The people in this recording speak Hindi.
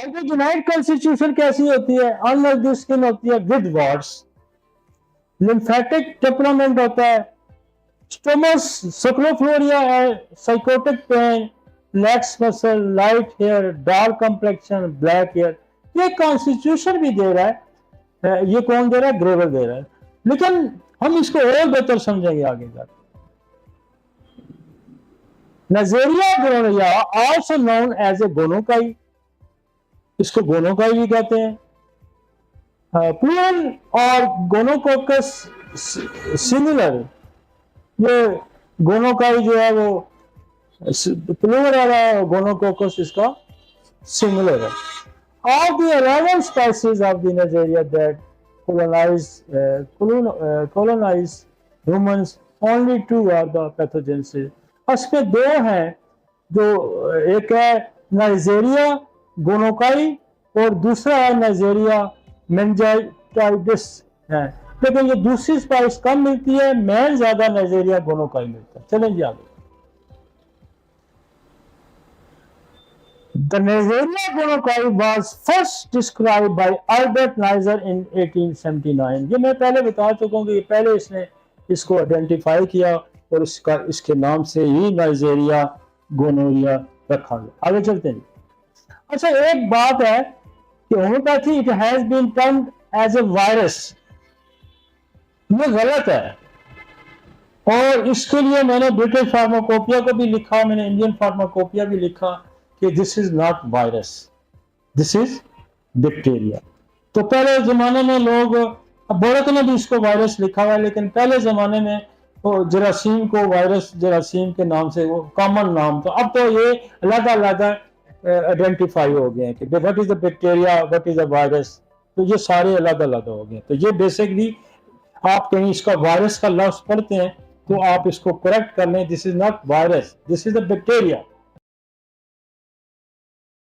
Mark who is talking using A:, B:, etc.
A: हाइड्रोजनाइड कॉन्स्टिट्यूशन कैसी होती है? अनलाइक द स्किन होती है विद वार्ड्स, लिम्फेटिक टेम्परामेंट होता है, स्टोमस सक्रोफ्लोरिया है, psychotic pain, lax muscle, light hair, dark complexion, black hair. ये कॉन्स्टिट्यूशन भी दे रहा है, ये कौन दे रहा है? ग्रेवर दे रहा है। लेकिन हम इसको और बेहतर समझेंगे आगे जाकर। Neisseria gonorrhoea also known as a gonococci, इसको गोनोकाई भी कहते हैं। प्लूरल और गोनोकोकस सिमिलर, ये गोनोकाई जो है वो प्लूरल है, गोनोकोकस इसका सिमिलर है। Of the 11 species of the Nigeria that colonize humans, only 2 are the pathogens. उसमें 2 हैं, जो एक है नाइजेरिया गोनोकाई और दूसरा है नाइजेरिया मेनिंजाइटिस है। लेकिन ये दूसरी स्पाइस कम मिलती है, मेन ज्यादा नाइजेरिया गोनोकाई मिलता है। चलें जी आगे। The Nigeria gonorrhea was first described by Albert Neisser in 1879। ये मैं पहले बता चुका हूँ कि पहले इसने इसको आइडेंटिफाई किया और इसके नाम से ही नाइजेरिया गोनोरिया रखा गया। आगे चलते हैं। अच्छा, एक बात है कि homeopathy it has been termed as a virus, ये गलत है। और इसके लिए मैंने ब्रिटिश फार्माकोपिया को भी लिखा, मैंने इंडियन फार्माकोपिया भी लिखा कि this is not virus, this is bacteria. तो पहले जमाने में लोग, बोरक ने भी इसको वायरस लिखा हुआ है, लेकिन पहले जमाने में वो जरासीम को वायरस जरासीम के नाम से वो कॉमन नाम था। अब तो ये अलग-अलग आइडेंटिफाई हो गए हैं कि what is the bacteria, what is the virus, तो ये सारे अलग-अलग हो गए। तो ये बेसिकली आप कहीं इसका वायरस का लफ्ज पढ़ते हैं तो आप इसको करेक्ट कर लें, this is not virus, this is the bacteria.